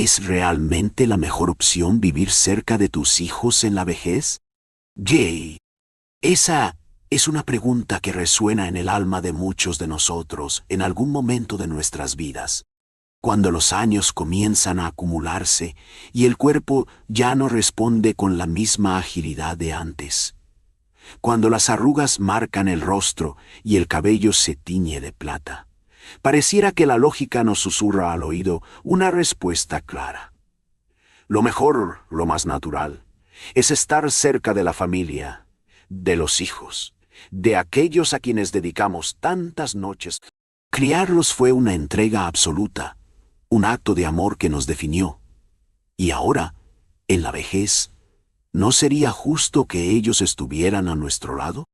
¿Es realmente la mejor opción vivir cerca de tus hijos en la vejez? Jay, esa es una pregunta que resuena en el alma de muchos de nosotros en algún momento de nuestras vidas. Cuando los años comienzan a acumularse y el cuerpo ya no responde con la misma agilidad de antes. Cuando las arrugas marcan el rostro y el cabello se tiñe de plata. Pareciera que la lógica nos susurra al oído una respuesta clara. Lo mejor, lo más natural, es estar cerca de la familia, de los hijos, de aquellos a quienes dedicamos tantas noches. Criarlos fue una entrega absoluta, un acto de amor que nos definió. Y ahora, en la vejez, ¿no sería justo que ellos estuvieran a nuestro lado?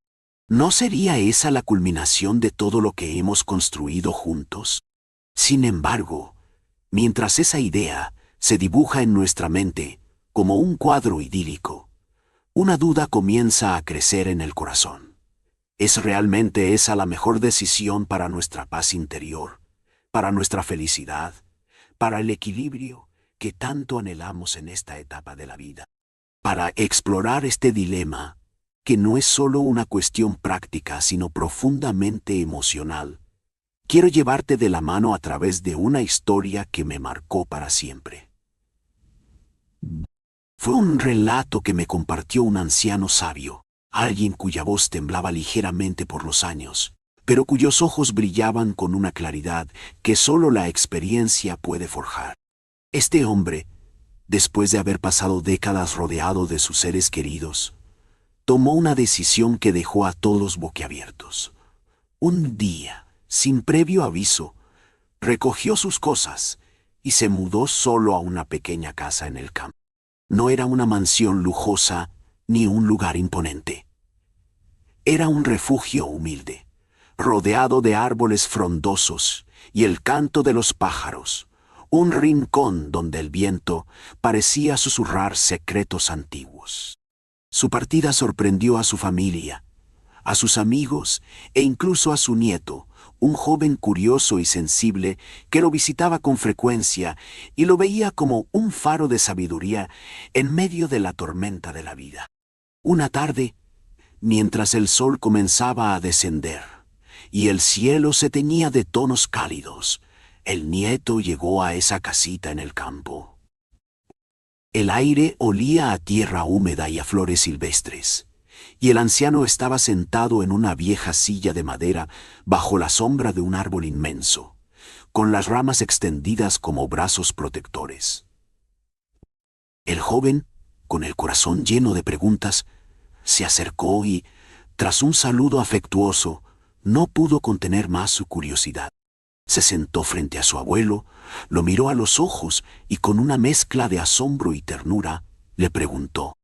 ¿No sería esa la culminación de todo lo que hemos construido juntos? Sin embargo, mientras esa idea se dibuja en nuestra mente como un cuadro idílico, una duda comienza a crecer en el corazón. ¿Es realmente esa la mejor decisión para nuestra paz interior, para nuestra felicidad, para el equilibrio que tanto anhelamos en esta etapa de la vida? Para explorar este dilema, que no es solo una cuestión práctica, sino profundamente emocional, quiero llevarte de la mano a través de una historia que me marcó para siempre. Fue un relato que me compartió un anciano sabio, alguien cuya voz temblaba ligeramente por los años, pero cuyos ojos brillaban con una claridad que solo la experiencia puede forjar. Este hombre, después de haber pasado décadas rodeado de sus seres queridos, tomó una decisión que dejó a todos boquiabiertos. Un día, sin previo aviso, recogió sus cosas y se mudó solo a una pequeña casa en el campo. No era una mansión lujosa ni un lugar imponente. Era un refugio humilde, rodeado de árboles frondosos y el canto de los pájaros, un rincón donde el viento parecía susurrar secretos antiguos. Su partida sorprendió a su familia, a sus amigos e incluso a su nieto, un joven curioso y sensible que lo visitaba con frecuencia y lo veía como un faro de sabiduría en medio de la tormenta de la vida. Una tarde, mientras el sol comenzaba a descender y el cielo se teñía de tonos cálidos, el nieto llegó a esa casita en el campo. El aire olía a tierra húmeda y a flores silvestres, y el anciano estaba sentado en una vieja silla de madera bajo la sombra de un árbol inmenso, con las ramas extendidas como brazos protectores. El joven, con el corazón lleno de preguntas, se acercó y, tras un saludo afectuoso, no pudo contener más su curiosidad. Se sentó frente a su abuelo, lo miró a los ojos y con una mezcla de asombro y ternura le preguntó: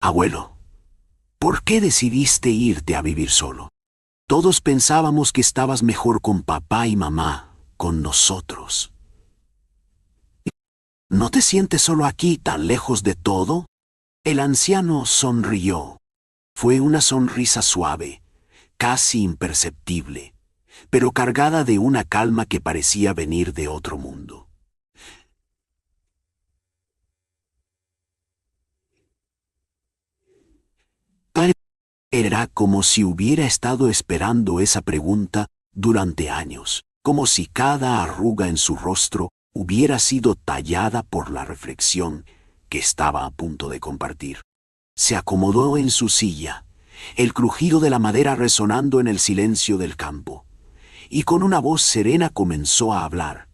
«Abuelo, ¿por qué decidiste irte a vivir solo? Todos pensábamos que estabas mejor con papá y mamá, con nosotros. ¿No te sientes solo aquí, tan lejos de todo?» El anciano sonrió. Fue una sonrisa suave, casi imperceptible, pero cargada de una calma que parecía venir de otro mundo. Era como si hubiera estado esperando esa pregunta durante años, como si cada arruga en su rostro hubiera sido tallada por la reflexión que estaba a punto de compartir. Se acomodó en su silla, el crujido de la madera resonando en el silencio del campo, y con una voz serena comenzó a hablar,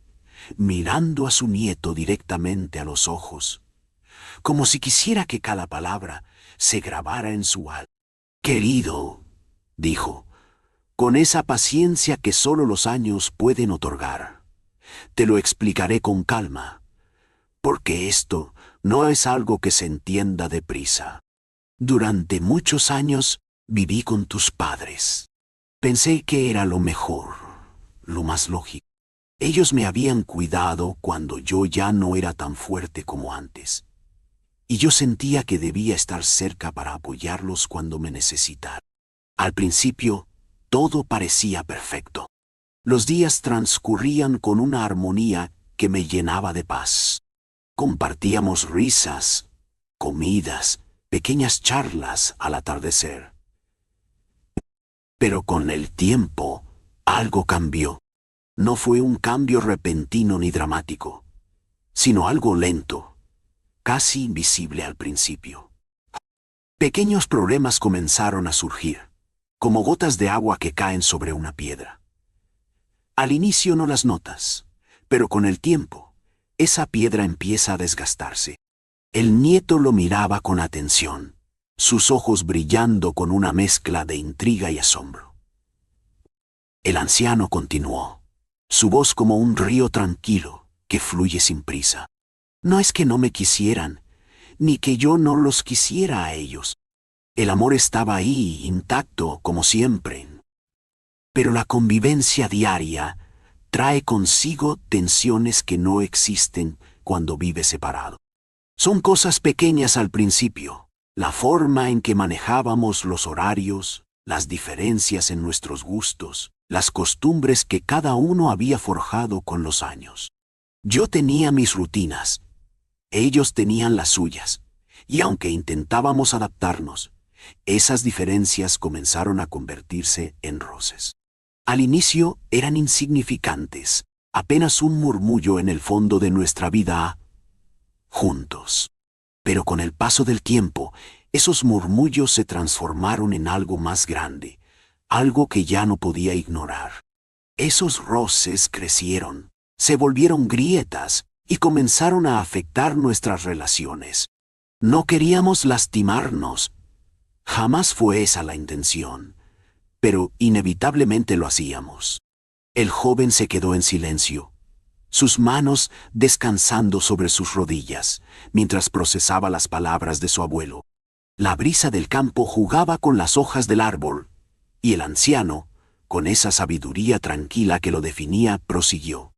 mirando a su nieto directamente a los ojos, como si quisiera que cada palabra se grabara en su alma. «Querido», dijo, con esa paciencia que solo los años pueden otorgar, «te lo explicaré con calma, porque esto no es algo que se entienda deprisa. Durante muchos años viví con tus padres. Pensé que era lo mejor, lo más lógico. Ellos me habían cuidado cuando yo ya no era tan fuerte como antes, y yo sentía que debía estar cerca para apoyarlos cuando me necesitaran. Al principio, todo parecía perfecto. Los días transcurrían con una armonía que me llenaba de paz. Compartíamos risas, comidas, pequeñas charlas al atardecer. Pero con el tiempo, algo cambió. No fue un cambio repentino ni dramático, sino algo lento, casi invisible al principio. Pequeños problemas comenzaron a surgir, como gotas de agua que caen sobre una piedra. Al inicio no las notas, pero con el tiempo, esa piedra empieza a desgastarse. El nieto lo miraba con atención, sus ojos brillando con una mezcla de intriga y asombro. El anciano continuó, su voz como un río tranquilo que fluye sin prisa. No es que no me quisieran, ni que yo no los quisiera a ellos. El amor estaba ahí, intacto, como siempre. Pero la convivencia diaria trae consigo tensiones que no existen cuando vives separado. Son cosas pequeñas al principio, la forma en que manejábamos los horarios, las diferencias en nuestros gustos, las costumbres que cada uno había forjado con los años. Yo tenía mis rutinas, ellos tenían las suyas, y aunque intentábamos adaptarnos, esas diferencias comenzaron a convertirse en roces. Al inicio eran insignificantes, apenas un murmullo en el fondo de nuestra vida juntos. Pero con el paso del tiempo, esos murmullos se transformaron en algo más grande, algo que ya no podía ignorar. Esos roces crecieron, se volvieron grietas y comenzaron a afectar nuestras relaciones. No queríamos lastimarnos, jamás fue esa la intención, pero inevitablemente lo hacíamos. El joven se quedó en silencio, sus manos descansando sobre sus rodillas, mientras procesaba las palabras de su abuelo. La brisa del campo jugaba con las hojas del árbol, y el anciano, con esa sabiduría tranquila que lo definía, prosiguió.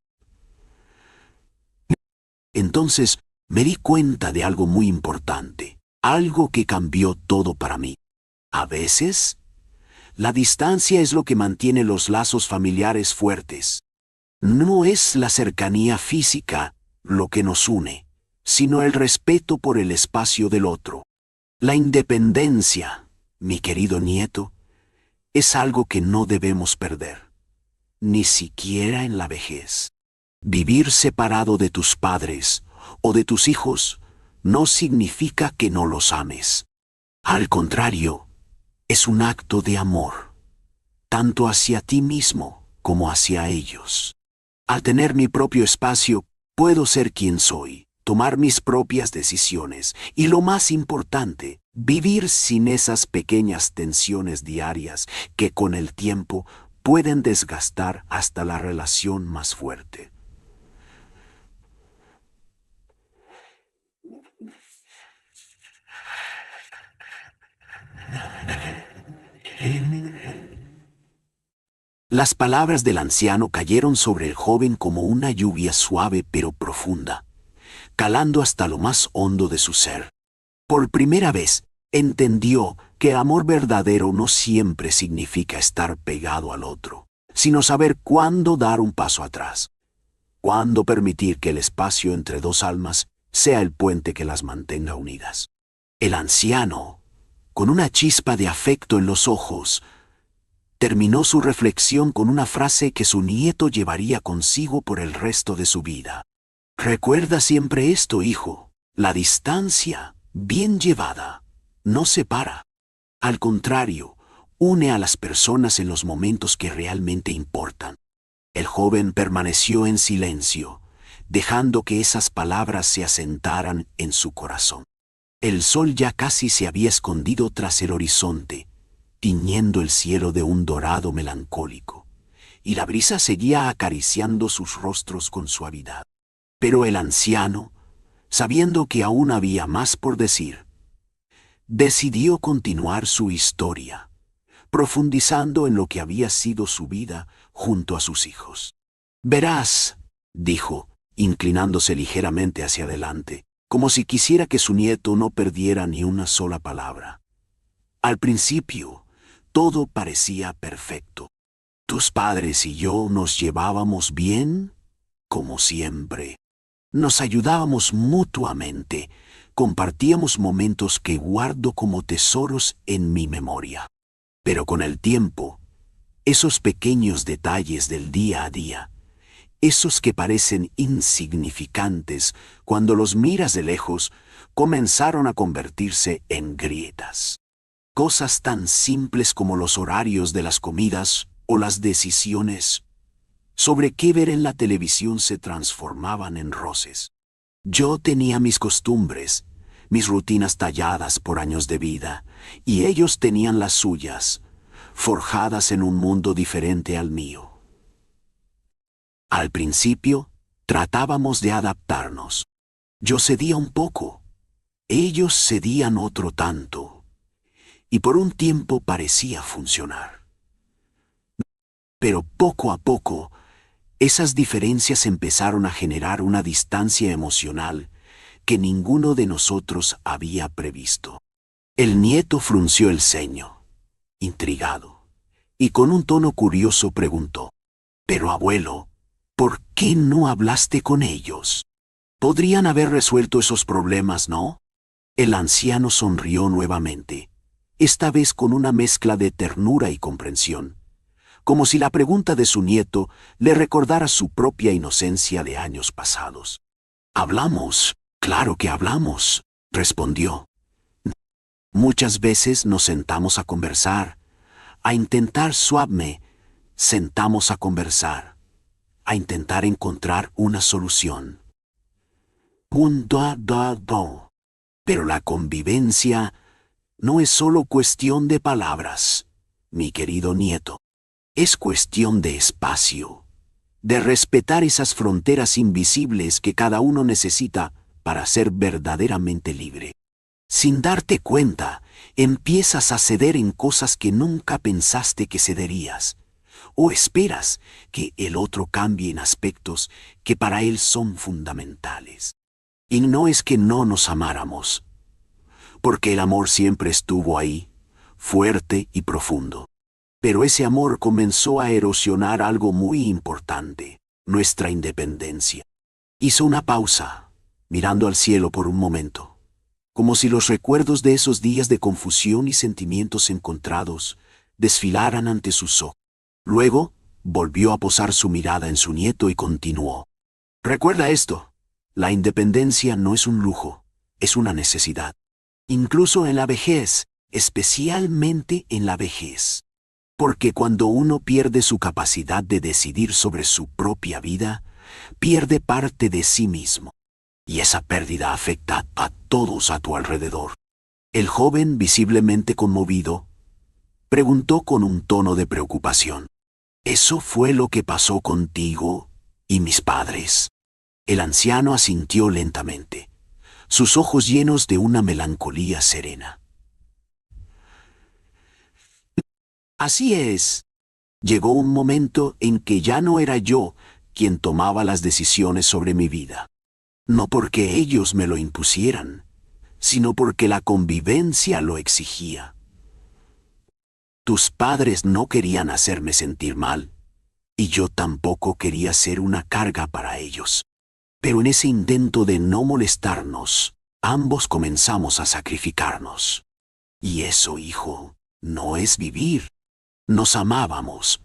Entonces me di cuenta de algo muy importante, algo que cambió todo para mí. A veces, la distancia es lo que mantiene los lazos familiares fuertes. No es la cercanía física lo que nos une, sino el respeto por el espacio del otro. La independencia, mi querido nieto, es algo que no debemos perder, ni siquiera en la vejez. Vivir separado de tus padres o de tus hijos no significa que no los ames. Al contrario, es un acto de amor, tanto hacia ti mismo como hacia ellos. Al tener mi propio espacio, puedo ser quien soy, tomar mis propias decisiones y, lo más importante, vivir sin esas pequeñas tensiones diarias que con el tiempo pueden desgastar hasta la relación más fuerte. Las palabras del anciano cayeron sobre el joven como una lluvia suave pero profunda, calando hasta lo más hondo de su ser. Por primera vez, entendió que amor verdadero no siempre significa estar pegado al otro, sino saber cuándo dar un paso atrás, cuándo permitir que el espacio entre dos almas sea el puente que las mantenga unidas. El anciano, con una chispa de afecto en los ojos, terminó su reflexión con una frase que su nieto llevaría consigo por el resto de su vida. Recuerda siempre esto, hijo, la distancia, bien llevada, no separa. Al contrario, une a las personas en los momentos que realmente importan. El joven permaneció en silencio, dejando que esas palabras se asentaran en su corazón. El sol ya casi se había escondido tras el horizonte, tiñendo el cielo de un dorado melancólico, y la brisa seguía acariciando sus rostros con suavidad. Pero el anciano, sabiendo que aún había más por decir, decidió continuar su historia, profundizando en lo que había sido su vida junto a sus hijos. Verás, dijo, inclinándose ligeramente hacia adelante, como si quisiera que su nieto no perdiera ni una sola palabra. Al principio, todo parecía perfecto. Tus padres y yo nos llevábamos bien, como siempre. Nos ayudábamos mutuamente, compartíamos momentos que guardo como tesoros en mi memoria. Pero con el tiempo, esos pequeños detalles del día a día, esos que parecen insignificantes cuando los miras de lejos, comenzaron a convertirse en grietas. Cosas tan simples como los horarios de las comidas o las decisiones sobre qué ver en la televisión se transformaban en roces. Yo tenía mis costumbres, mis rutinas talladas por años de vida, y ellos tenían las suyas, forjadas en un mundo diferente al mío. Al principio, tratábamos de adaptarnos. Yo cedía un poco, ellos cedían otro tanto, y por un tiempo parecía funcionar. Pero poco a poco, esas diferencias empezaron a generar una distancia emocional que ninguno de nosotros había previsto. El nieto frunció el ceño, intrigado, y con un tono curioso preguntó: «Pero abuelo, ¿por qué no hablaste con ellos? Podrían haber resuelto esos problemas, ¿no?». El anciano sonrió nuevamente, esta vez con una mezcla de ternura y comprensión, como si la pregunta de su nieto le recordara su propia inocencia de años pasados. «Hablamos, claro que hablamos», respondió. «Muchas veces nos sentamos a conversar, a intentar suavemente, sentamos a conversar, a intentar encontrar una solución. Pero la convivencia no es solo cuestión de palabras, mi querido nieto. Es cuestión de espacio, de respetar esas fronteras invisibles que cada uno necesita para ser verdaderamente libre. Sin darte cuenta, empiezas a ceder en cosas que nunca pensaste que cederías, o esperas que el otro cambie en aspectos que para él son fundamentales. Y no es que no nos amáramos, porque el amor siempre estuvo ahí, fuerte y profundo. Pero ese amor comenzó a erosionar algo muy importante, nuestra independencia. Hizo una pausa, mirando al cielo por un momento, como si los recuerdos de esos días de confusión y sentimientos encontrados desfilaran ante sus ojos. Luego, volvió a posar su mirada en su nieto y continuó: «Recuerda esto, la independencia no es un lujo, es una necesidad. Incluso en la vejez, especialmente en la vejez. Porque cuando uno pierde su capacidad de decidir sobre su propia vida, pierde parte de sí mismo. Y esa pérdida afecta a todos a tu alrededor». El joven, visiblemente conmovido, preguntó con un tono de preocupación: «¿Eso fue lo que pasó contigo y mis padres?». El anciano asintió lentamente, sus ojos llenos de una melancolía serena. «Así es. Llegó un momento en que ya no era yo quien tomaba las decisiones sobre mi vida. No porque ellos me lo impusieran, sino porque la convivencia lo exigía. Tus padres no querían hacerme sentir mal, y yo tampoco quería ser una carga para ellos. Pero en ese intento de no molestarnos, ambos comenzamos a sacrificarnos. Y eso, hijo, no es vivir. Nos amábamos,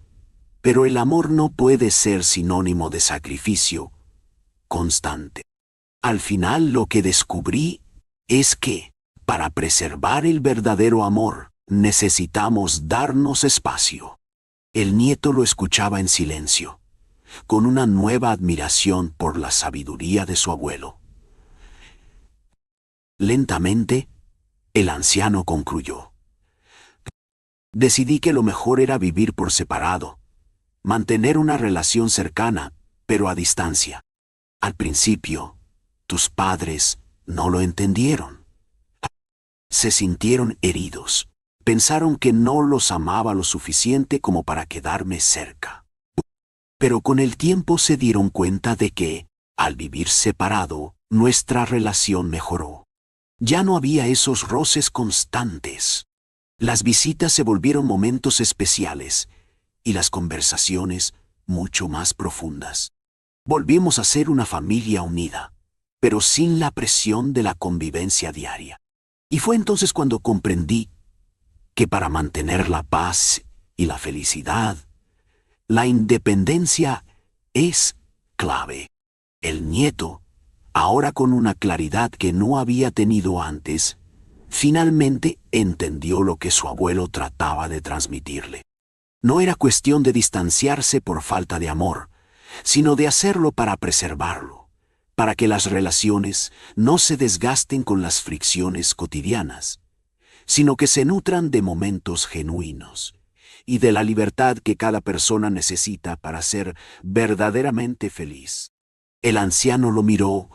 pero el amor no puede ser sinónimo de sacrificio constante. Al final lo que descubrí es que, para preservar el verdadero amor, necesitamos darnos espacio». El nieto lo escuchaba en silencio, con una nueva admiración por la sabiduría de su abuelo. Lentamente, el anciano concluyó: «Decidí que lo mejor era vivir por separado, mantener una relación cercana, pero a distancia. Al principio, tus padres no lo entendieron. Se sintieron heridos. Pensaron que no los amaba lo suficiente como para quedarme cerca. Pero con el tiempo se dieron cuenta de que, al vivir separado, nuestra relación mejoró. Ya no había esos roces constantes. Las visitas se volvieron momentos especiales y las conversaciones mucho más profundas. Volvimos a ser una familia unida, pero sin la presión de la convivencia diaria. Y fue entonces cuando comprendí que para mantener la paz y la felicidad, la independencia es clave. El nieto, ahora con una claridad que no había tenido antes, finalmente entendió lo que su abuelo trataba de transmitirle. No era cuestión de distanciarse por falta de amor, sino de hacerlo para preservarlo, para que las relaciones no se desgasten con las fricciones cotidianas, sino que se nutran de momentos genuinos y de la libertad que cada persona necesita para ser verdaderamente feliz. El anciano lo miró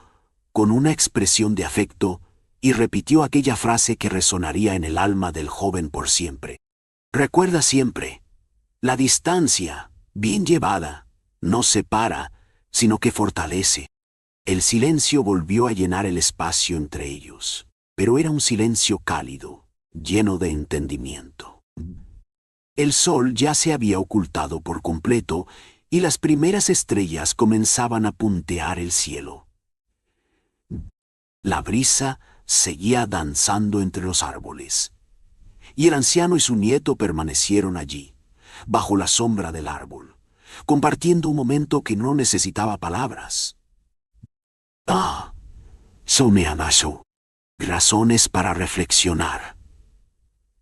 con una expresión de afecto y repitió aquella frase que resonaría en el alma del joven por siempre. Recuerda siempre, la distancia, bien llevada, no separa, sino que fortalece. El silencio volvió a llenar el espacio entre ellos, pero era un silencio cálido, lleno de entendimiento. El sol ya se había ocultado por completo y las primeras estrellas comenzaban a puntear el cielo. La brisa seguía danzando entre los árboles, y el anciano y su nieto permanecieron allí, bajo la sombra del árbol, compartiendo un momento que no necesitaba palabras. Ah, Someamasu. Razones para reflexionar.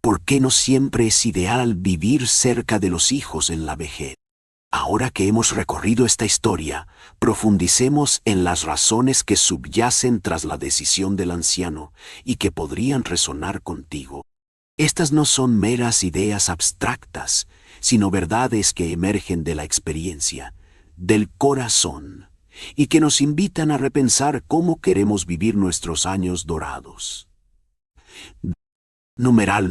¿Por qué no siempre es ideal vivir cerca de los hijos en la vejez? Ahora que hemos recorrido esta historia, profundicemos en las razones que subyacen tras la decisión del anciano y que podrían resonar contigo. Estas no son meras ideas abstractas, sino verdades que emergen de la experiencia, del corazón, y que nos invitan a repensar cómo queremos vivir nuestros años dorados. Numeral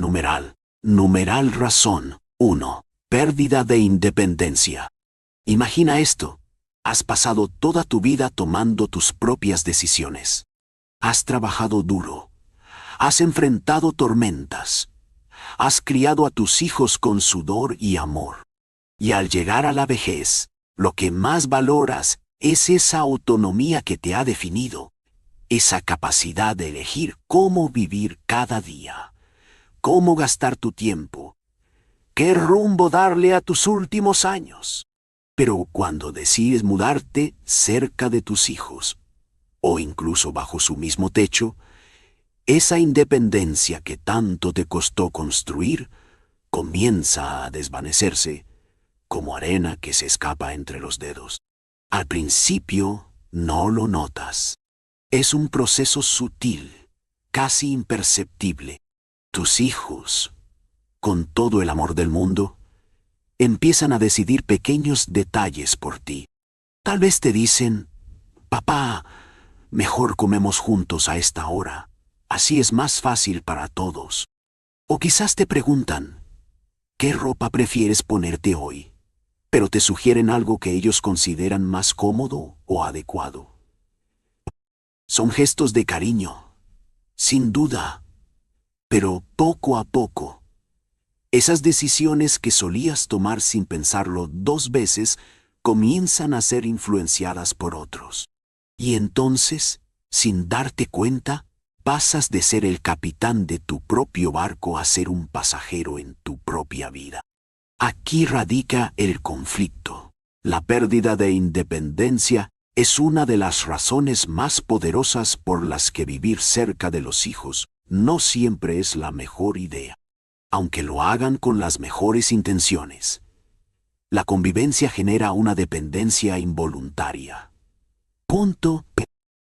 razón 1. Pérdida de independencia. Imagina esto. Has pasado toda tu vida tomando tus propias decisiones. Has trabajado duro. Has enfrentado tormentas. Has criado a tus hijos con sudor y amor. Y al llegar a la vejez, lo que más valoras es esa autonomía que te ha definido, esa capacidad de elegir cómo vivir cada día, cómo gastar tu tiempo, qué rumbo darle a tus últimos años. Pero cuando decides mudarte cerca de tus hijos, o incluso bajo su mismo techo, esa independencia que tanto te costó construir comienza a desvanecerse como arena que se escapa entre los dedos. Al principio no lo notas. Es un proceso sutil, casi imperceptible. Tus hijos, con todo el amor del mundo, empiezan a decidir pequeños detalles por ti. Tal vez te dicen, papá, mejor comemos juntos a esta hora. Así es más fácil para todos. O quizás te preguntan, ¿qué ropa prefieres ponerte hoy? Pero te sugieren algo que ellos consideran más cómodo o adecuado. Son gestos de cariño, sin duda, pero poco a poco, esas decisiones que solías tomar sin pensarlo 2 veces comienzan a ser influenciadas por otros. Y entonces, sin darte cuenta, pasas de ser el capitán de tu propio barco a ser un pasajero en tu propia vida. Aquí radica el conflicto. La pérdida de independencia es una de las razones más poderosas por las que vivir cerca de los hijos no siempre es la mejor idea, aunque lo hagan con las mejores intenciones. La convivencia genera una dependencia involuntaria.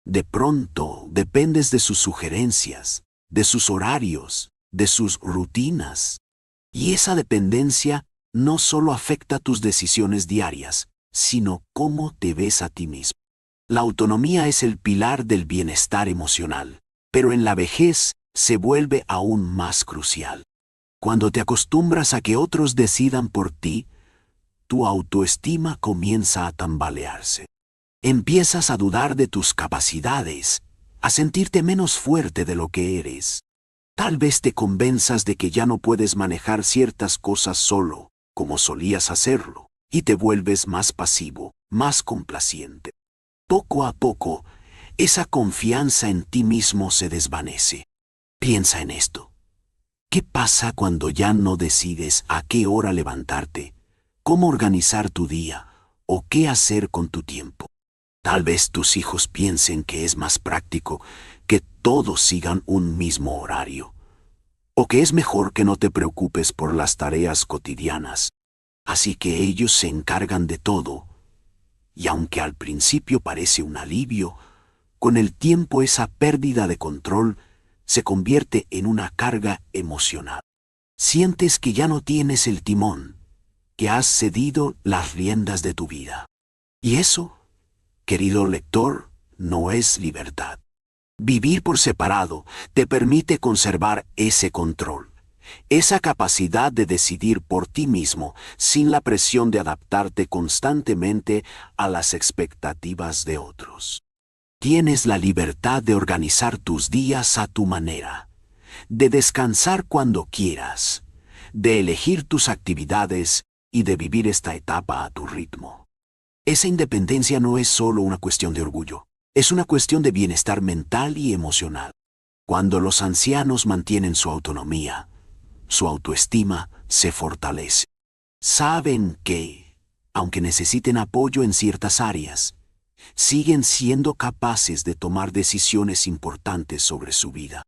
De pronto dependes de sus sugerencias, de sus horarios, de sus rutinas. Y esa dependencia no solo afecta tus decisiones diarias, sino cómo te ves a ti mismo. La autonomía es el pilar del bienestar emocional, pero en la vejez se vuelve aún más crucial. Cuando te acostumbras a que otros decidan por ti, tu autoestima comienza a tambalearse. Empiezas a dudar de tus capacidades, a sentirte menos fuerte de lo que eres. Tal vez te convenzas de que ya no puedes manejar ciertas cosas solo, como solías hacerlo, y te vuelves más pasivo, más complaciente. Poco a poco, esa confianza en ti mismo se desvanece. Piensa en esto. ¿Qué pasa cuando ya no decides a qué hora levantarte, cómo organizar tu día o qué hacer con tu tiempo? Tal vez tus hijos piensen que es más práctico que todos sigan un mismo horario, o que es mejor que no te preocupes por las tareas cotidianas, así que ellos se encargan de todo, y aunque al principio parece un alivio, con el tiempo esa pérdida de control se convierte en una carga emocional. Sientes que ya no tienes el timón, que has cedido las riendas de tu vida. Y eso, querido lector, no es libertad. Vivir por separado te permite conservar ese control, esa capacidad de decidir por ti mismo sin la presión de adaptarte constantemente a las expectativas de otros. Tienes la libertad de organizar tus días a tu manera, de descansar cuando quieras, de elegir tus actividades y de vivir esta etapa a tu ritmo. Esa independencia no es solo una cuestión de orgullo, es una cuestión de bienestar mental y emocional. Cuando los ancianos mantienen su autonomía, su autoestima se fortalece. Saben que, aunque necesiten apoyo en ciertas áreas, siguen siendo capaces de tomar decisiones importantes sobre su vida.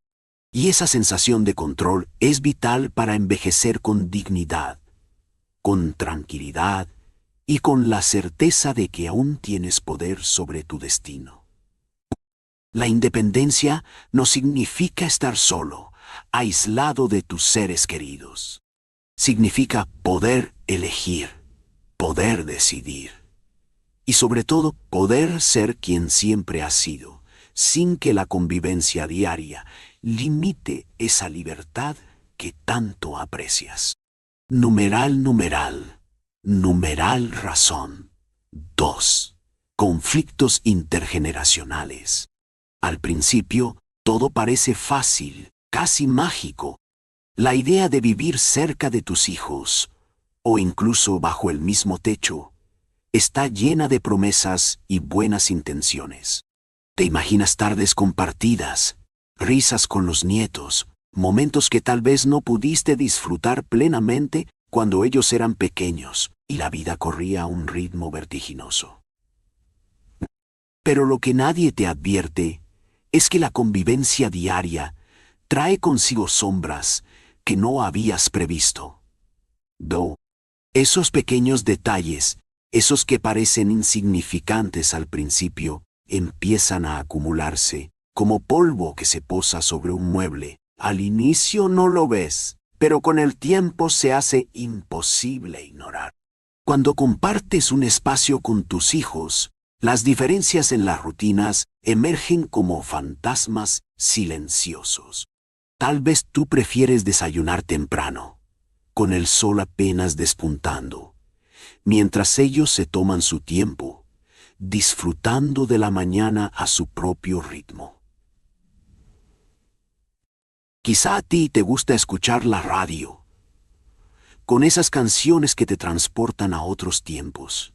Y esa sensación de control es vital para envejecer con dignidad, con tranquilidad y con la certeza de que aún tienes poder sobre tu destino. La independencia no significa estar solo, aislado de tus seres queridos. Significa poder elegir, poder decidir. Y sobre todo, poder ser quien siempre has sido, sin que la convivencia diaria limite esa libertad que tanto aprecias. Numeral, numeral, numeral razón. 2. Conflictos intergeneracionales. Al principio, todo parece fácil, casi mágico. La idea de vivir cerca de tus hijos, o incluso bajo el mismo techo, está llena de promesas y buenas intenciones. Te imaginas tardes compartidas, risas con los nietos, momentos que tal vez no pudiste disfrutar plenamente cuando ellos eran pequeños y la vida corría a un ritmo vertiginoso. Pero lo que nadie te advierte es que la convivencia diaria trae consigo sombras que no habías previsto. Esos pequeños detalles, esos que parecen insignificantes al principio, empiezan a acumularse, como polvo que se posa sobre un mueble. Al inicio no lo ves, pero con el tiempo se hace imposible ignorar. Cuando compartes un espacio con tus hijos, las diferencias en las rutinas emergen como fantasmas silenciosos. Tal vez tú prefieres desayunar temprano, con el sol apenas despuntando, mientras ellos se toman su tiempo, disfrutando de la mañana a su propio ritmo. Quizá a ti te gusta escuchar la radio, con esas canciones que te transportan a otros tiempos,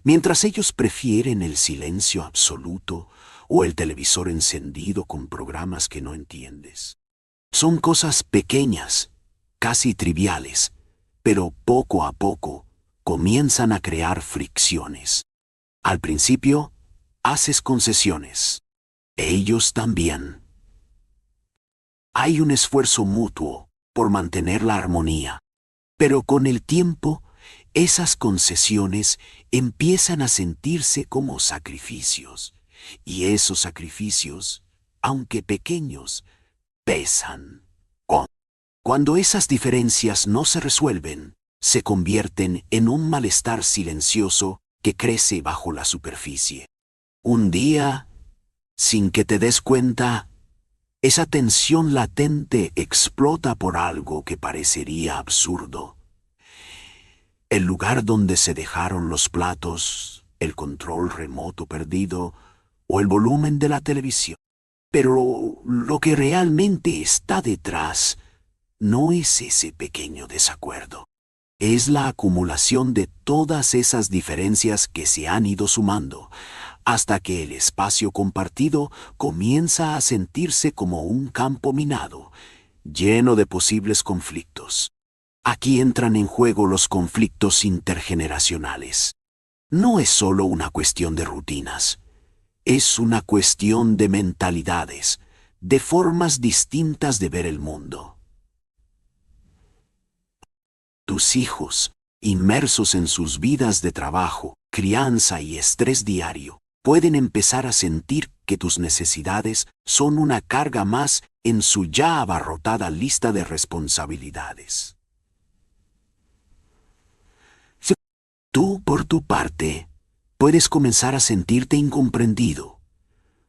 mientras ellos prefieren el silencio absoluto o el televisor encendido con programas que no entiendes. Son cosas pequeñas, casi triviales, pero poco a poco comienzan a crear fricciones. Al principio, haces concesiones. Ellos también. Hay un esfuerzo mutuo por mantener la armonía, pero con el tiempo, esas concesiones empiezan a sentirse como sacrificios, y esos sacrificios, aunque pequeños, pesan. Cuando esas diferencias no se resuelven, se convierten en un malestar silencioso que crece bajo la superficie. Un día, sin que te des cuenta, esa tensión latente explota por algo que parecería absurdo. El lugar donde se dejaron los platos, el control remoto perdido o el volumen de la televisión. Pero lo que realmente está detrás no es ese pequeño desacuerdo. Es la acumulación de todas esas diferencias que se han ido sumando hasta que el espacio compartido comienza a sentirse como un campo minado, lleno de posibles conflictos. Aquí entran en juego los conflictos intergeneracionales. No es solo una cuestión de rutinas, es una cuestión de mentalidades, de formas distintas de ver el mundo. Tus hijos, inmersos en sus vidas de trabajo, crianza y estrés diario, pueden empezar a sentir que tus necesidades son una carga más en su ya abarrotada lista de responsabilidades. Tú, por tu parte, puedes comenzar a sentirte incomprendido,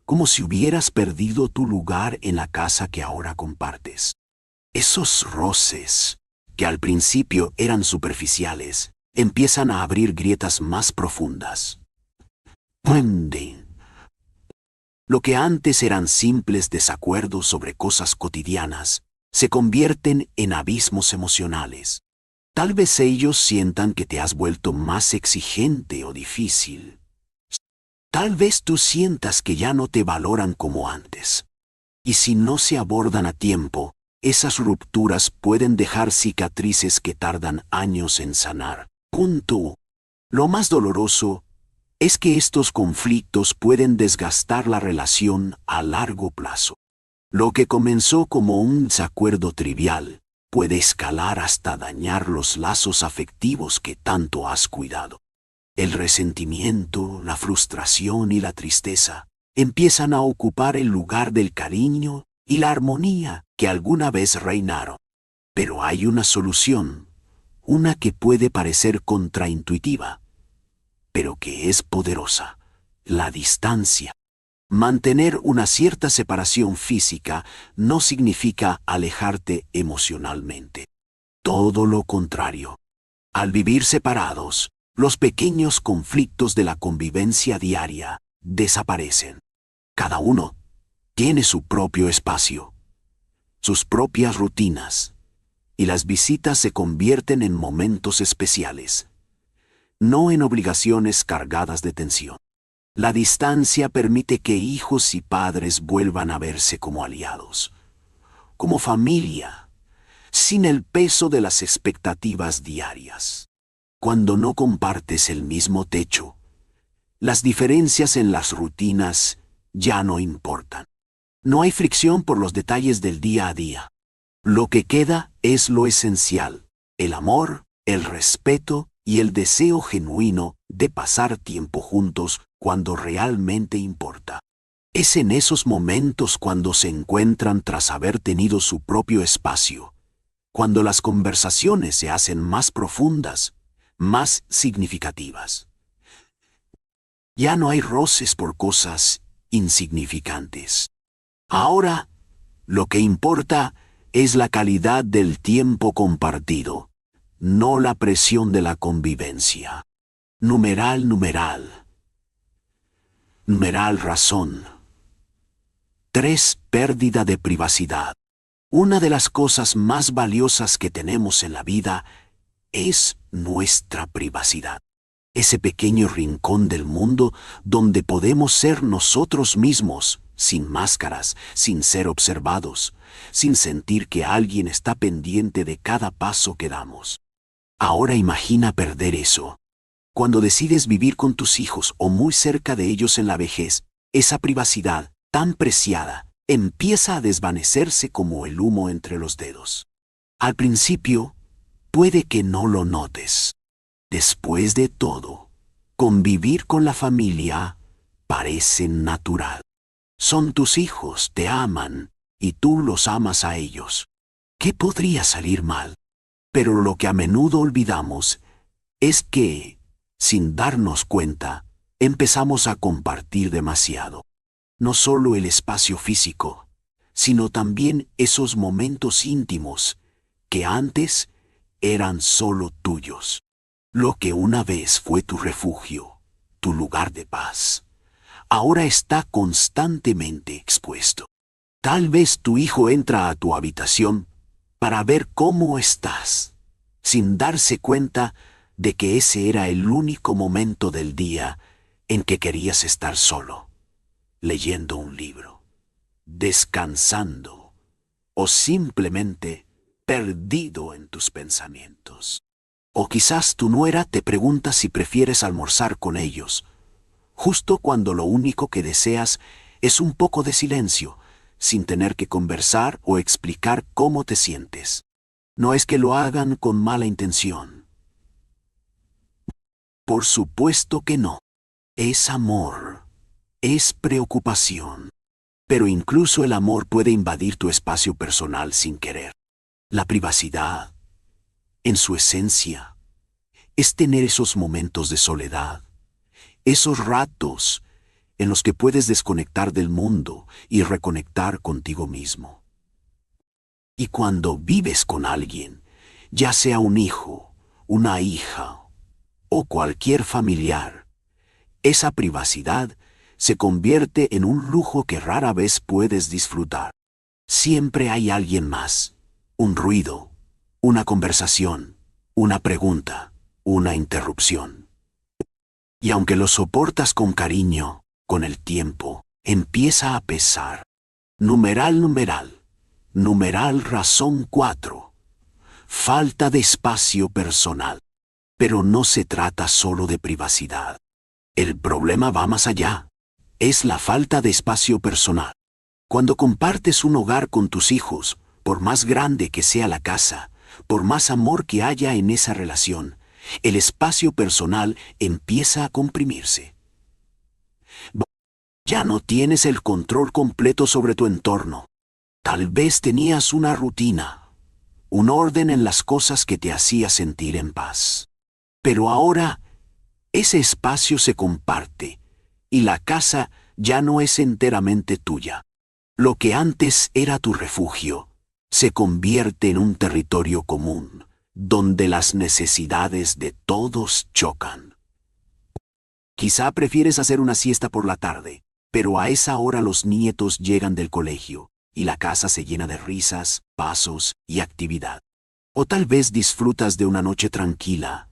como si hubieras perdido tu lugar en la casa que ahora compartes. Esos roces, que al principio eran superficiales, empiezan a abrir grietas más profundas. Lo que antes eran simples desacuerdos sobre cosas cotidianas, se convierten en abismos emocionales. Tal vez ellos sientan que te has vuelto más exigente o difícil. Tal vez tú sientas que ya no te valoran como antes. Y si no se abordan a tiempo, esas rupturas pueden dejar cicatrices que tardan años en sanar. Lo más doloroso es que estos conflictos pueden desgastar la relación a largo plazo. Lo que comenzó como un desacuerdo trivial puede escalar hasta dañar los lazos afectivos que tanto has cuidado. El resentimiento, la frustración y la tristeza empiezan a ocupar el lugar del cariño y la armonía que alguna vez reinaron. Pero hay una solución, una que puede parecer contraintuitiva, pero que es poderosa: la distancia. Mantener una cierta separación física no significa alejarte emocionalmente. Todo lo contrario. Al vivir separados, los pequeños conflictos de la convivencia diaria desaparecen. Cada uno tiene su propio espacio, sus propias rutinas, y las visitas se convierten en momentos especiales, no en obligaciones cargadas de tensión. La distancia permite que hijos y padres vuelvan a verse como aliados, como familia, sin el peso de las expectativas diarias. Cuando no compartes el mismo techo, las diferencias en las rutinas ya no importan. No hay fricción por los detalles del día a día. Lo que queda es lo esencial: el amor, el respeto y el deseo genuino de pasar tiempo juntos cuando realmente importa. Es en esos momentos cuando se encuentran tras haber tenido su propio espacio, cuando las conversaciones se hacen más profundas, más significativas. Ya no hay roces por cosas insignificantes. Ahora, lo que importa es la calidad del tiempo compartido, no la presión de la convivencia. Numeral razón. 3. Pérdida de privacidad. Una de las cosas más valiosas que tenemos en la vida es nuestra privacidad. Ese pequeño rincón del mundo donde podemos ser nosotros mismos, sin máscaras, sin ser observados, sin sentir que alguien está pendiente de cada paso que damos. Ahora imagina perder eso. Cuando decides vivir con tus hijos o muy cerca de ellos en la vejez, esa privacidad, tan preciada, empieza a desvanecerse como el humo entre los dedos. Al principio, puede que no lo notes. Después de todo, convivir con la familia parece natural. Son tus hijos, te aman, y tú los amas a ellos. ¿Qué podría salir mal? Pero lo que a menudo olvidamos es que, sin darnos cuenta, empezamos a compartir demasiado. No solo el espacio físico, sino también esos momentos íntimos que antes eran solo tuyos. Lo que una vez fue tu refugio, tu lugar de paz, ahora está constantemente expuesto. Tal vez tu hijo entra a tu habitación para ver cómo estás, sin darse cuenta de que ese era el único momento del día en que querías estar solo, leyendo un libro, descansando o simplemente perdido en tus pensamientos. O quizás tu nuera te pregunta si prefieres almorzar con ellos, justo cuando lo único que deseas es un poco de silencio, sin tener que conversar o explicar cómo te sientes. No es que lo hagan con mala intención. Por supuesto que no. Es amor. Es preocupación. Pero incluso el amor puede invadir tu espacio personal sin querer. La privacidad, en su esencia, es tener esos momentos de soledad, esos ratos en los que puedes desconectar del mundo y reconectar contigo mismo. Y cuando vives con alguien, ya sea un hijo, una hija o cualquier familiar, esa privacidad se convierte en un lujo que rara vez puedes disfrutar. Siempre hay alguien más, un ruido, una conversación, una pregunta, una interrupción. Y aunque lo soportas con cariño, con el tiempo, empieza a pesar. Numeral razón 4. Falta de espacio personal. Pero no se trata solo de privacidad. El problema va más allá. Es la falta de espacio personal. Cuando compartes un hogar con tus hijos, por más grande que sea la casa, por más amor que haya en esa relación, el espacio personal empieza a comprimirse. Ya no tienes el control completo sobre tu entorno. Tal vez tenías una rutina, un orden en las cosas que te hacía sentir en paz. Pero ahora, ese espacio se comparte y la casa ya no es enteramente tuya. Lo que antes era tu refugio se convierte en un territorio común, donde las necesidades de todos chocan. Quizá prefieres hacer una siesta por la tarde, pero a esa hora los nietos llegan del colegio y la casa se llena de risas, pasos y actividad. O tal vez disfrutas de una noche tranquila,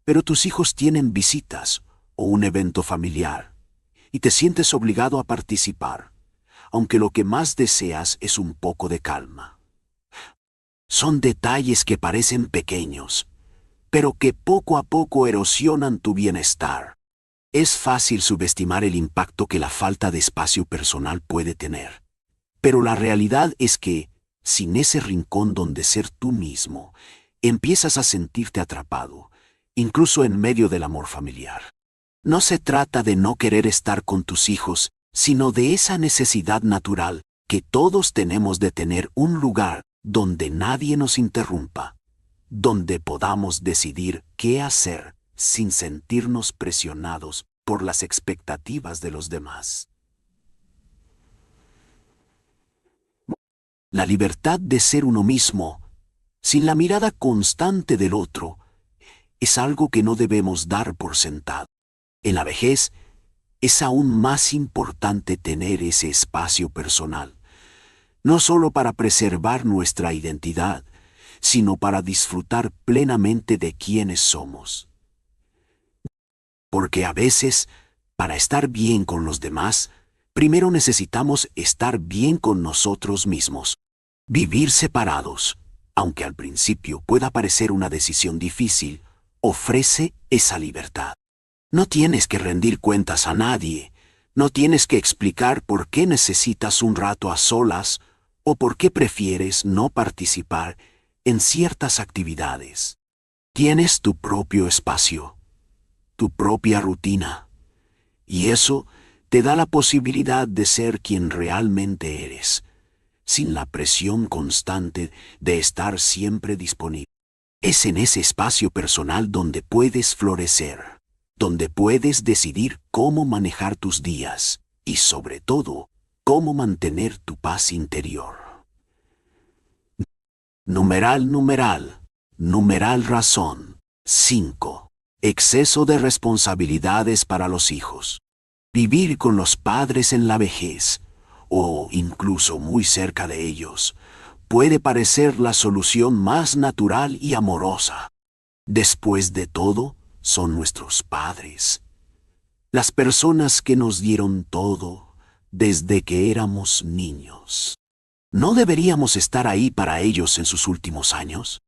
pero tus hijos tienen visitas o un evento familiar y te sientes obligado a participar, aunque lo que más deseas es un poco de calma. Son detalles que parecen pequeños, pero que poco a poco erosionan tu bienestar. Es fácil subestimar el impacto que la falta de espacio personal puede tener. Pero la realidad es que, sin ese rincón donde ser tú mismo, empiezas a sentirte atrapado, incluso en medio del amor familiar. No se trata de no querer estar con tus hijos, sino de esa necesidad natural que todos tenemos de tener un lugar donde nadie nos interrumpa, donde podamos decidir qué hacer sin sentirnos presionados por las expectativas de los demás. La libertad de ser uno mismo, sin la mirada constante del otro, es algo que no debemos dar por sentado. En la vejez, es aún más importante tener ese espacio personal, no solo para preservar nuestra identidad, sino para disfrutar plenamente de quienes somos. Porque a veces, para estar bien con los demás, primero necesitamos estar bien con nosotros mismos. Vivir separados, aunque al principio pueda parecer una decisión difícil, ofrece esa libertad. No tienes que rendir cuentas a nadie, no tienes que explicar por qué necesitas un rato a solas o por qué prefieres no participar en ciertas actividades. Tienes tu propio espacio, tu propia rutina, y eso te da la posibilidad de ser quien realmente eres, sin la presión constante de estar siempre disponible. Es en ese espacio personal donde puedes florecer, donde puedes decidir cómo manejar tus días y, sobre todo, cómo mantener tu paz interior. Numeral razón 5. Exceso de responsabilidades para los hijos. Vivir con los padres en la vejez, o incluso muy cerca de ellos, puede parecer la solución más natural y amorosa. Después de todo, son nuestros padres. las personas que nos dieron todo desde que éramos niños. ¿No deberíamos estar ahí para ellos en sus últimos años?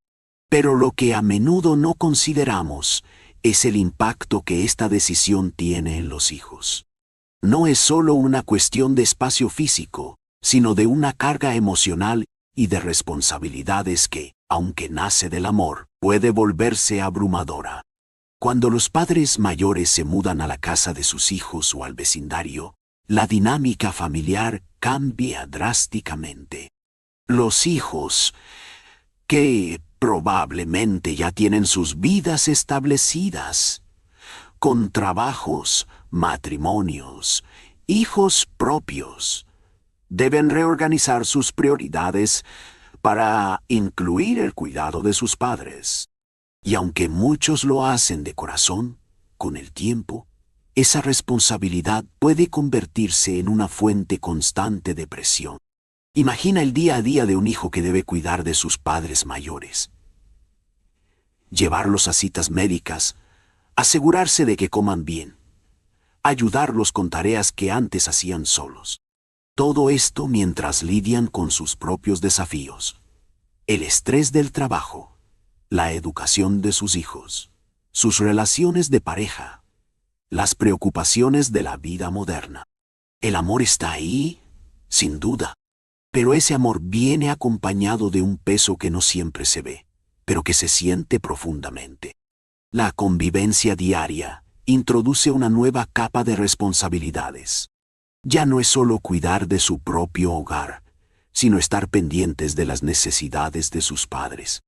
Pero lo que a menudo no consideramos es el impacto que esta decisión tiene en los hijos. No es solo una cuestión de espacio físico, sino de una carga emocional y de responsabilidades que, aunque nace del amor, puede volverse abrumadora. Cuando los padres mayores se mudan a la casa de sus hijos o al vecindario, la dinámica familiar cambia drásticamente. Los hijos, que probablemente ya tienen sus vidas establecidas, con trabajos, matrimonios, hijos propios, deben reorganizar sus prioridades para incluir el cuidado de sus padres. Y aunque muchos lo hacen de corazón, con el tiempo, esa responsabilidad puede convertirse en una fuente constante de presión. Imagina el día a día de un hijo que debe cuidar de sus padres mayores. Llevarlos a citas médicas, asegurarse de que coman bien, ayudarlos con tareas que antes hacían solos. Todo esto mientras lidian con sus propios desafíos, el estrés del trabajo, la educación de sus hijos, sus relaciones de pareja, las preocupaciones de la vida moderna. El amor está ahí, sin duda, pero ese amor viene acompañado de un peso que no siempre se ve, pero que se siente profundamente. La convivencia diaria introduce una nueva capa de responsabilidades. Ya no es solo cuidar de su propio hogar, sino estar pendientes de las necesidades de sus padres.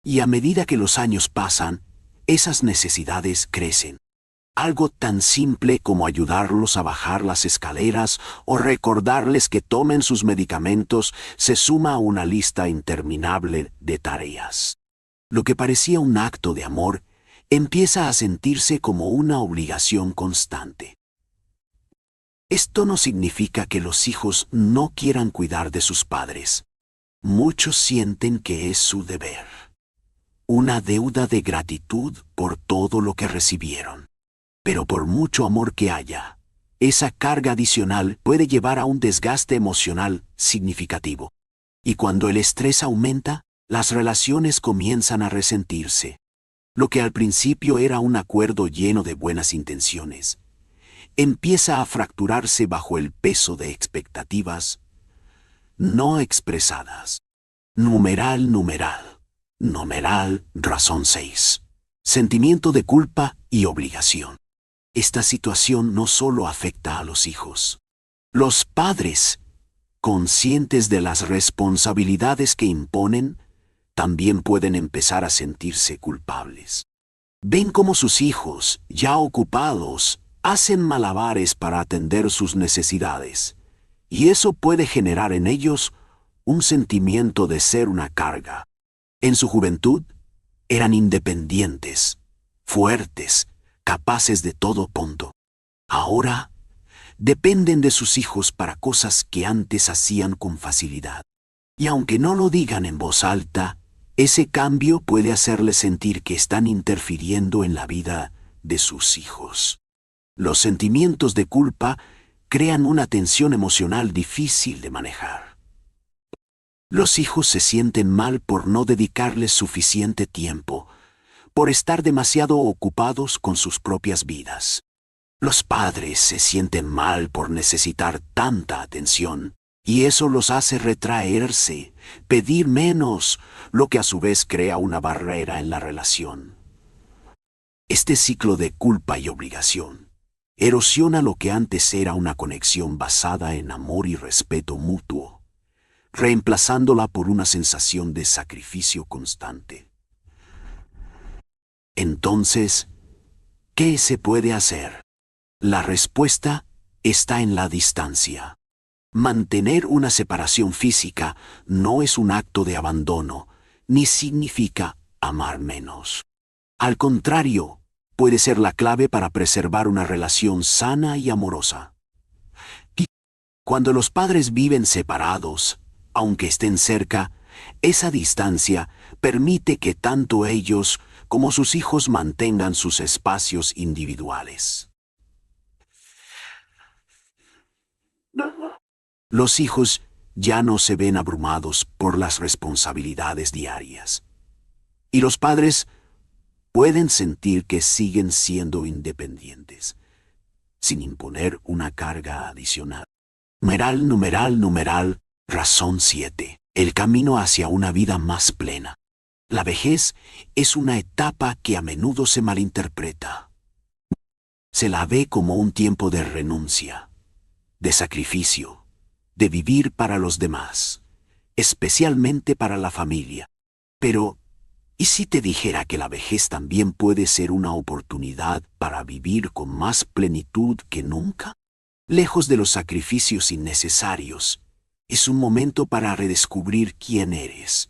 Y a medida que los años pasan, esas necesidades crecen. Algo tan simple como ayudarlos a bajar las escaleras o recordarles que tomen sus medicamentos se suma a una lista interminable de tareas. Lo que parecía un acto de amor empieza a sentirse como una obligación constante. Esto no significa que los hijos no quieran cuidar de sus padres. Muchos sienten que es su deber. Una deuda de gratitud por todo lo que recibieron. Pero por mucho amor que haya, esa carga adicional puede llevar a un desgaste emocional significativo. Y cuando el estrés aumenta, las relaciones comienzan a resentirse. Lo que al principio era un acuerdo lleno de buenas intenciones, empieza a fracturarse bajo el peso de expectativas no expresadas. Numeral, razón 6. Sentimiento de culpa y obligación. Esta situación no solo afecta a los hijos. Los padres, conscientes de las responsabilidades que imponen, también pueden empezar a sentirse culpables. Ven cómo sus hijos, ya ocupados, hacen malabares para atender sus necesidades, y eso puede generar en ellos un sentimiento de ser una carga. En su juventud, eran independientes, fuertes, capaces de todo punto. Ahora, dependen de sus hijos para cosas que antes hacían con facilidad. Y aunque no lo digan en voz alta, ese cambio puede hacerles sentir que están interfiriendo en la vida de sus hijos. Los sentimientos de culpa crean una tensión emocional difícil de manejar. Los hijos se sienten mal por no dedicarles suficiente tiempo, por estar demasiado ocupados con sus propias vidas. Los padres se sienten mal por necesitar tanta atención, y eso los hace retraerse, pedir menos, lo que a su vez crea una barrera en la relación. Este ciclo de culpa y obligación erosiona lo que antes era una conexión basada en amor y respeto mutuo, reemplazándola por una sensación de sacrificio constante. Entonces, ¿qué se puede hacer? La respuesta está en la distancia. Mantener una separación física no es un acto de abandono, ni significa amar menos. Al contrario, puede ser la clave para preservar una relación sana y amorosa. Y cuando los padres viven separados, aunque estén cerca, esa distancia permite que tanto ellos como sus hijos mantengan sus espacios individuales. Los hijos ya no se ven abrumados por las responsabilidades diarias. Y los padres pueden sentir que siguen siendo independientes, sin imponer una carga adicional. Numeral, razón 7. El camino hacia una vida más plena. La vejez es una etapa que a menudo se malinterpreta. Se la ve como un tiempo de renuncia, de sacrificio, de vivir para los demás, especialmente para la familia. Pero, ¿y si te dijera que la vejez también puede ser una oportunidad para vivir con más plenitud que nunca? Lejos de los sacrificios innecesarios, es un momento para redescubrir quién eres,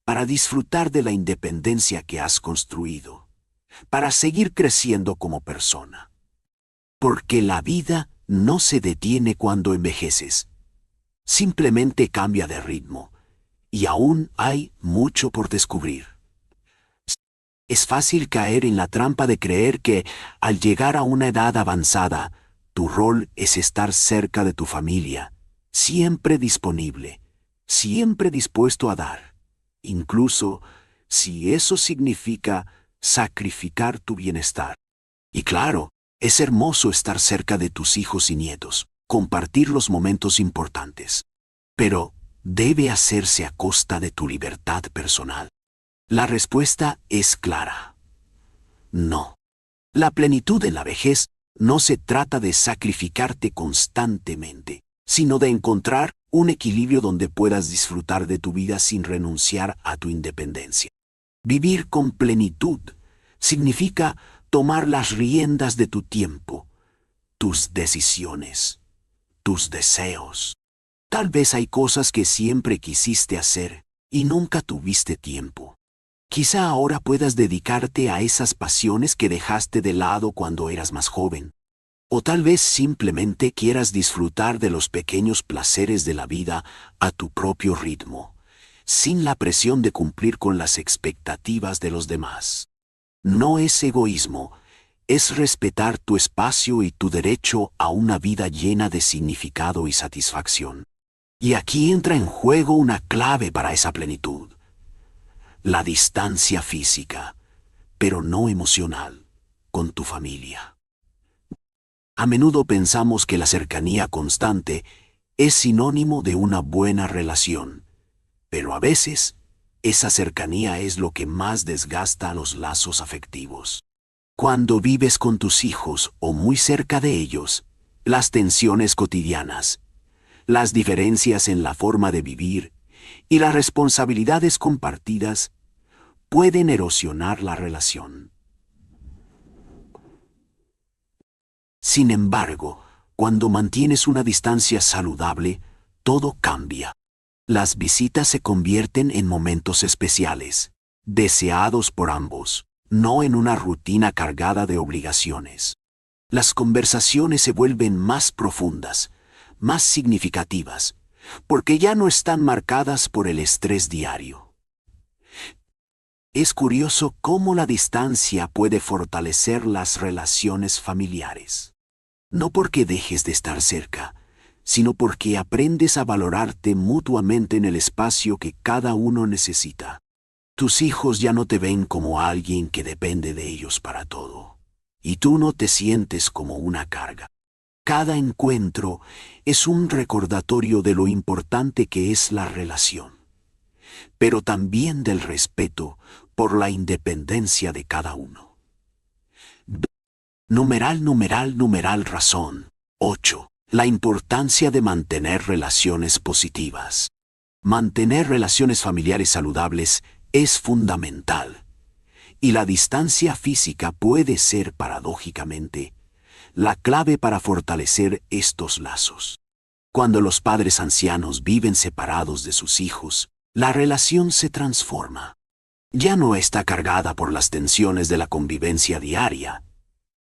para disfrutar de la independencia que has construido, para seguir creciendo como persona. Porque la vida no se detiene cuando envejeces, simplemente cambia de ritmo, y aún hay mucho por descubrir. Es fácil caer en la trampa de creer que, al llegar a una edad avanzada, tu rol es estar cerca de tu familia, siempre disponible, siempre dispuesto a dar, incluso si eso significa sacrificar tu bienestar. Y claro, es hermoso estar cerca de tus hijos y nietos, compartir los momentos importantes. Pero debe hacerse a costa de tu libertad personal. La respuesta es clara. No. La plenitud en la vejez no se trata de sacrificarte constantemente, sino de encontrar un equilibrio donde puedas disfrutar de tu vida sin renunciar a tu independencia. Vivir con plenitud significa tomar las riendas de tu tiempo, tus decisiones, tus deseos. Tal vez hay cosas que siempre quisiste hacer y nunca tuviste tiempo. Quizá ahora puedas dedicarte a esas pasiones que dejaste de lado cuando eras más joven. O tal vez simplemente quieras disfrutar de los pequeños placeres de la vida a tu propio ritmo, sin la presión de cumplir con las expectativas de los demás. No es egoísmo, es respetar tu espacio y tu derecho a una vida llena de significado y satisfacción. Y aquí entra en juego una clave para esa plenitud. La distancia física, pero no emocional, con tu familia. A menudo pensamos que la cercanía constante es sinónimo de una buena relación, pero a veces esa cercanía es lo que más desgasta los lazos afectivos. Cuando vives con tus hijos o muy cerca de ellos, las tensiones cotidianas, las diferencias en la forma de vivir y las responsabilidades compartidas pueden erosionar la relación. Sin embargo, cuando mantienes una distancia saludable, todo cambia. Las visitas se convierten en momentos especiales, deseados por ambos, no en una rutina cargada de obligaciones. Las conversaciones se vuelven más profundas, más significativas, porque ya no están marcadas por el estrés diario. Es curioso cómo la distancia puede fortalecer las relaciones familiares. No porque dejes de estar cerca, sino porque aprendes a valorarte mutuamente en el espacio que cada uno necesita. Tus hijos ya no te ven como alguien que depende de ellos para todo, y tú no te sientes como una carga. Cada encuentro es un recordatorio de lo importante que es la relación, pero también del respeto por la independencia de cada uno. Razón 8. La importancia de mantener relaciones positivas. Mantener relaciones familiares saludables es fundamental, y la distancia física puede ser, paradójicamente, la clave para fortalecer estos lazos. Cuando los padres ancianos viven separados de sus hijos, la relación se transforma. Ya no está cargada por las tensiones de la convivencia diaria,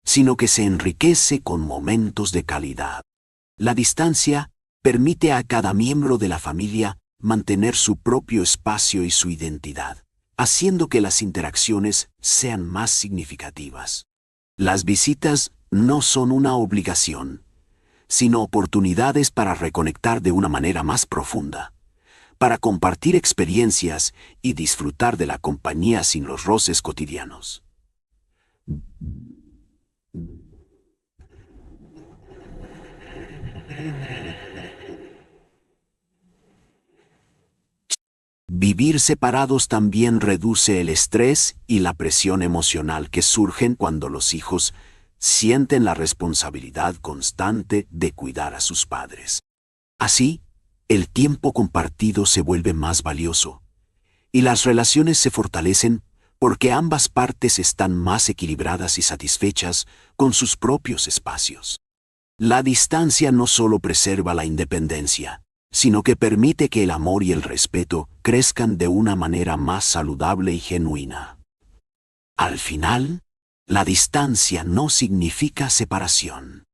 sino que se enriquece con momentos de calidad. La distancia permite a cada miembro de la familia mantener su propio espacio y su identidad, haciendo que las interacciones sean más significativas. Las visitas no son una obligación, sino oportunidades para reconectar de una manera más profunda, para compartir experiencias y disfrutar de la compañía sin los roces cotidianos. Vivir separados también reduce el estrés y la presión emocional que surgen cuando los hijos sienten la responsabilidad constante de cuidar a sus padres. Así, el tiempo compartido se vuelve más valioso y las relaciones se fortalecen porque ambas partes están más equilibradas y satisfechas con sus propios espacios. La distancia no solo preserva la independencia, sino que permite que el amor y el respeto crezcan de una manera más saludable y genuina. Al final, la distancia no significa separación.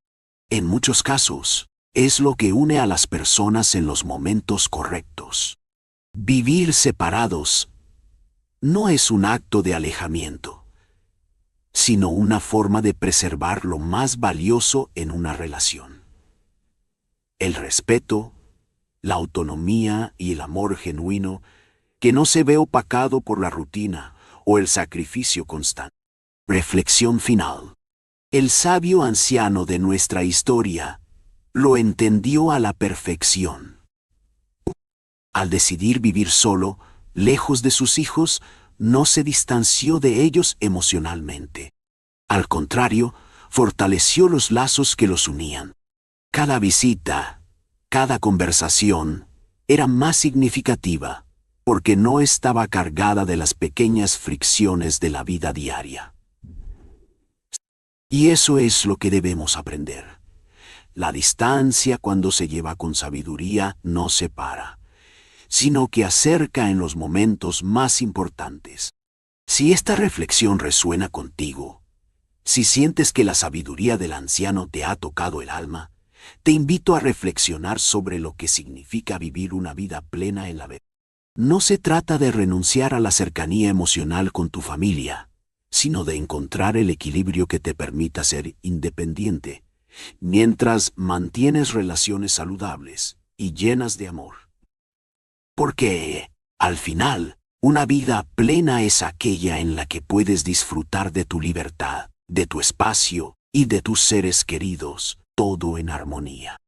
En muchos casos, es lo que une a las personas en los momentos correctos. Vivir separados no es un acto de alejamiento, sino una forma de preservar lo más valioso en una relación: el respeto, la autonomía y el amor genuino que no se ve opacado por la rutina o el sacrificio constante. Reflexión final. El sabio anciano de nuestra historia lo entendió a la perfección. Al decidir vivir solo, lejos de sus hijos, no se distanció de ellos emocionalmente. Al contrario, fortaleció los lazos que los unían. Cada visita, cada conversación, era más significativa, porque no estaba cargada de las pequeñas fricciones de la vida diaria. Y eso es lo que debemos aprender. La distancia, cuando se lleva con sabiduría, no separa, sino que acerca en los momentos más importantes. Si esta reflexión resuena contigo, si sientes que la sabiduría del anciano te ha tocado el alma, te invito a reflexionar sobre lo que significa vivir una vida plena en la vida. No se trata de renunciar a la cercanía emocional con tu familia, sino de encontrar el equilibrio que te permita ser independiente, mientras mantienes relaciones saludables y llenas de amor. Porque, al final, una vida plena es aquella en la que puedes disfrutar de tu libertad, de tu espacio y de tus seres queridos, todo en armonía.